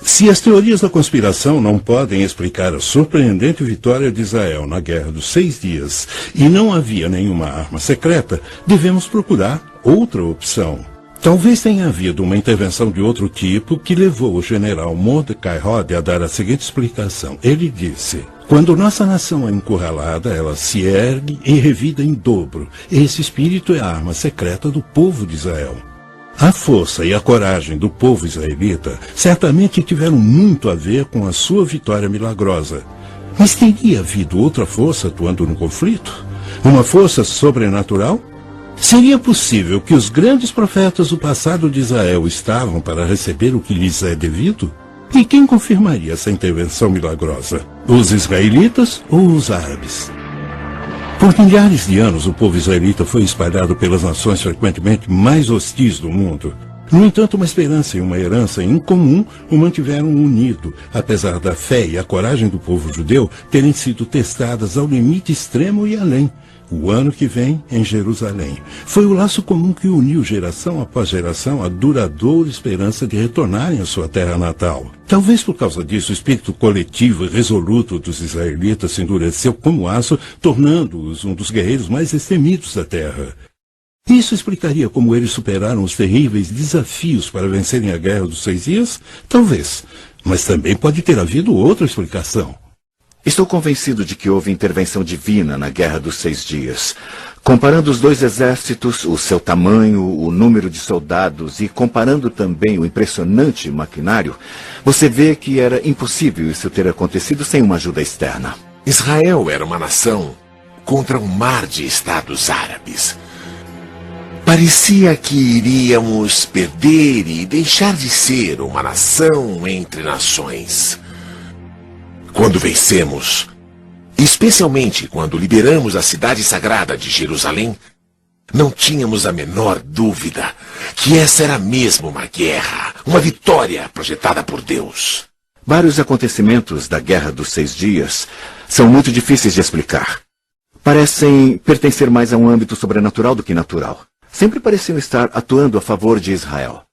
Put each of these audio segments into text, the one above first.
Se as teorias da conspiração não podem explicar a surpreendente vitória de Israel na Guerra dos 6 Dias e não havia nenhuma arma secreta, devemos procurar outra opção. Talvez tenha havido uma intervenção de outro tipo que levou o general Mordecai Rod a dar a seguinte explicação. Ele disse: quando nossa nação é encurralada, ela se ergue e revida em dobro. Esse espírito é a arma secreta do povo de Israel. A força e a coragem do povo israelita certamente tiveram muito a ver com a sua vitória milagrosa. Mas teria havido outra força atuando no conflito? Uma força sobrenatural? Seria possível que os grandes profetas do passado de Israel estavam para receber o que lhes é devido? E quem confirmaria essa intervenção milagrosa? Os israelitas ou os árabes? Por milhares de anos, o povo israelita foi espalhado pelas nações frequentemente mais hostis do mundo. No entanto, uma esperança e uma herança em comum o mantiveram unido, apesar da fé e a coragem do povo judeu terem sido testadas ao limite extremo e além. O ano que vem, em Jerusalém. Foi o laço comum que uniu geração após geração a duradoura esperança de retornarem à sua terra natal. Talvez por causa disso, o espírito coletivo e resoluto dos israelitas se endureceu como aço, tornando-os um dos guerreiros mais destemidos da terra. Isso explicaria como eles superaram os terríveis desafios para vencerem a Guerra dos 6 Dias? Talvez. Mas também pode ter havido outra explicação. Estou convencido de que houve intervenção divina na Guerra dos 6 Dias. Comparando os dois exércitos, o seu tamanho, o número de soldados e comparando também o impressionante maquinário, você vê que era impossível isso ter acontecido sem uma ajuda externa. Israel era uma nação contra um mar de estados árabes. Parecia que iríamos perder e deixar de ser uma nação entre nações. Quando vencemos, especialmente quando liberamos a cidade sagrada de Jerusalém, não tínhamos a menor dúvida que essa era mesmo uma guerra, uma vitória projetada por Deus. Vários acontecimentos da Guerra dos 6 Dias são muito difíceis de explicar. Parecem pertencer mais a um âmbito sobrenatural do que natural. Sempre pareciam estar atuando a favor de Israel.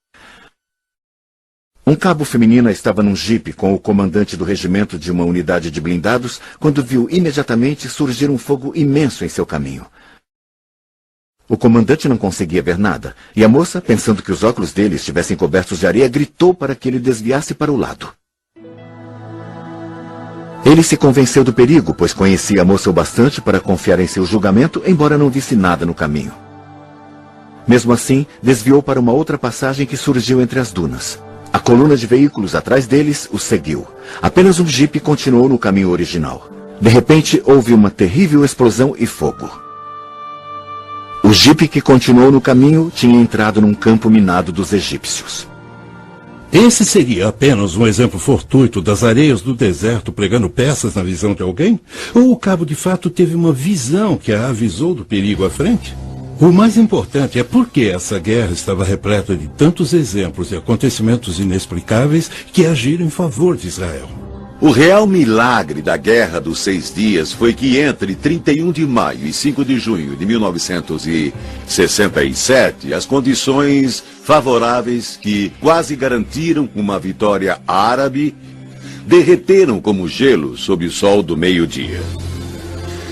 Um cabo feminina estava num jipe com o comandante do regimento de uma unidade de blindados quando viu imediatamente surgir um fogo imenso em seu caminho. O comandante não conseguia ver nada, e a moça, pensando que os óculos dele estivessem cobertos de areia, gritou para que ele desviasse para o lado. Ele se convenceu do perigo, pois conhecia a moça o bastante para confiar em seu julgamento, embora não visse nada no caminho. Mesmo assim, desviou para uma outra passagem que surgiu entre as dunas. A coluna de veículos atrás deles o seguiu. Apenas um jipe continuou no caminho original. De repente, houve uma terrível explosão e fogo. O jipe que continuou no caminho tinha entrado num campo minado dos egípcios. Esse seria apenas um exemplo fortuito das areias do deserto pregando peças na visão de alguém? Ou o cabo de fato teve uma visão que a avisou do perigo à frente? O mais importante é por que essa guerra estava repleta de tantos exemplos e acontecimentos inexplicáveis que agiram em favor de Israel. O real milagre da Guerra dos 6 Dias foi que entre 31 de maio e 5 de junho de 1967, as condições favoráveis que quase garantiram uma vitória árabe derreteram como gelo sob o sol do meio-dia.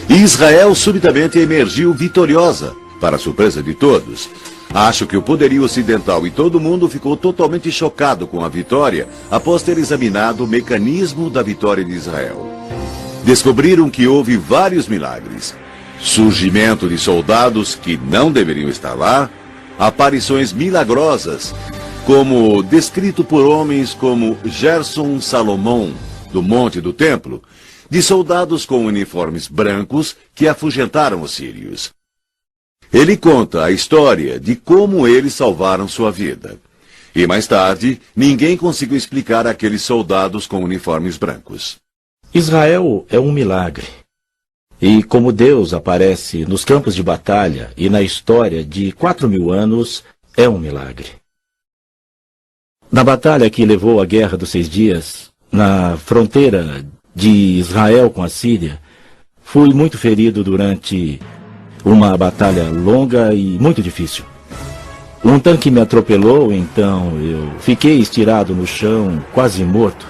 E Israel subitamente emergiu vitoriosa. Para a surpresa de todos, acho que o poderio ocidental e todo mundo ficou totalmente chocado com a vitória após ter examinado o mecanismo da vitória de Israel. Descobriram que houve vários milagres. Surgimento de soldados que não deveriam estar lá, aparições milagrosas, como descrito por homens como Gerson Salomão, do Monte do Templo, de soldados com uniformes brancos que afugentaram os sírios. Ele conta a história de como eles salvaram sua vida. E mais tarde, ninguém conseguiu explicar aqueles soldados com uniformes brancos. Israel é um milagre. E como Deus aparece nos campos de batalha e na história de 4.000 anos, é um milagre. Na batalha que levou à Guerra dos 6 Dias, na fronteira de Israel com a Síria, fui muito ferido durante uma batalha longa e muito difícil. Um tanque me atropelou, então eu fiquei estirado no chão, quase morto.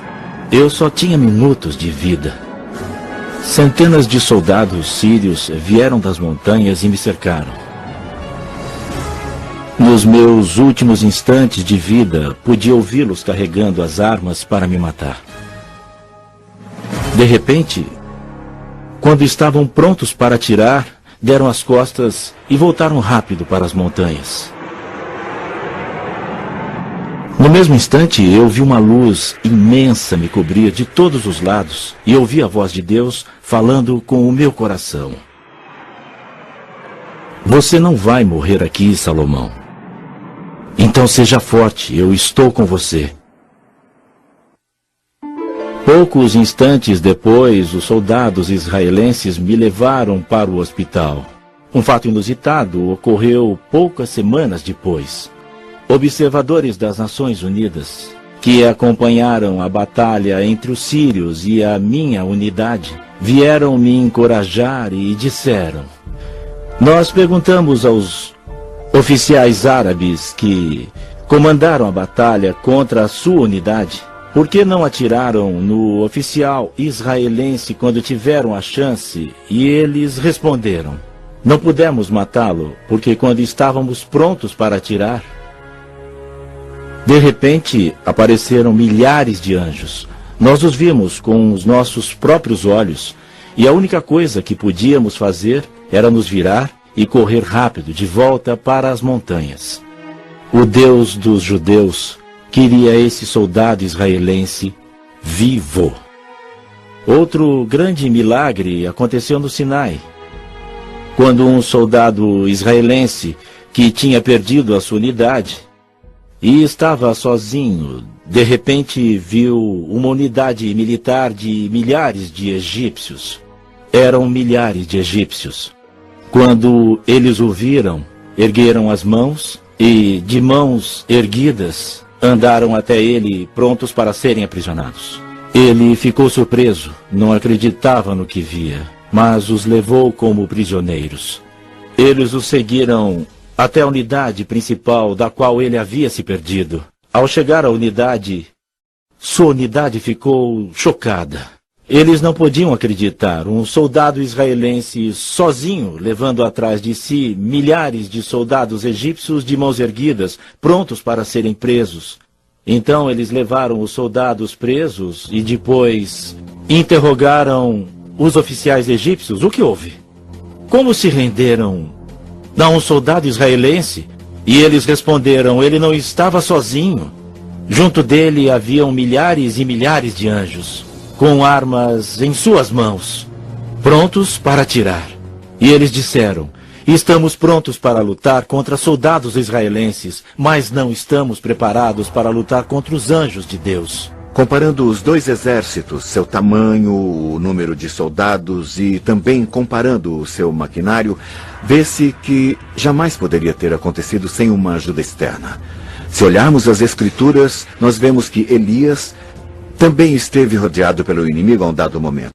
Eu só tinha minutos de vida. Centenas de soldados sírios vieram das montanhas e me cercaram. Nos meus últimos instantes de vida, pude ouvi-los carregando as armas para me matar. De repente, quando estavam prontos para atirar, deram as costas e voltaram rápido para as montanhas. No mesmo instante, eu vi uma luz imensa me cobrir de todos os lados e ouvi a voz de Deus falando com o meu coração. Você não vai morrer aqui, Salomão. Então seja forte, eu estou com você. Poucos instantes depois, os soldados israelenses me levaram para o hospital. Um fato inusitado ocorreu poucas semanas depois. Observadores das Nações Unidas, que acompanharam a batalha entre os sírios e a minha unidade, vieram me encorajar e disseram: nós perguntamos aos oficiais árabes que comandaram a batalha contra a sua unidade, por que não atiraram no oficial israelense quando tiveram a chance? E eles responderam: não pudemos matá-lo, porque quando estávamos prontos para atirar, de repente apareceram milhares de anjos. Nós os vimos com os nossos próprios olhos, e a única coisa que podíamos fazer era nos virar e correr rápido de volta para as montanhas. O Deus dos judeus queria esse soldado israelense vivo. Outro grande milagre aconteceu no Sinai, quando um soldado israelense que tinha perdido a sua unidade e estava sozinho, de repente viu uma unidade militar de milhares de egípcios. Eram milhares de egípcios. Quando eles o viram, ergueram as mãos e, de mãos erguidas, andaram até ele, prontos para serem aprisionados. Ele ficou surpreso, não acreditava no que via, mas os levou como prisioneiros. Eles o seguiram até a unidade principal da qual ele havia se perdido. Ao chegar à unidade, sua unidade ficou chocada. Eles não podiam acreditar. Um soldado israelense sozinho, levando atrás de si milhares de soldados egípcios de mãos erguidas, prontos para serem presos. Então eles levaram os soldados presos e depois interrogaram os oficiais egípcios. O que houve? Como se renderam a um soldado israelense? E eles responderam: ele não estava sozinho. Junto dele haviam milhares e milhares de anjos, com armas em suas mãos, prontos para atirar. E eles disseram: estamos prontos para lutar contra soldados israelenses, mas não estamos preparados para lutar contra os anjos de Deus. Comparando os dois exércitos, seu tamanho, o número de soldados e também comparando o seu maquinário, vê-se que jamais poderia ter acontecido sem uma ajuda externa. Se olharmos as Escrituras, nós vemos que Elias também esteve rodeado pelo inimigo a um dado momento.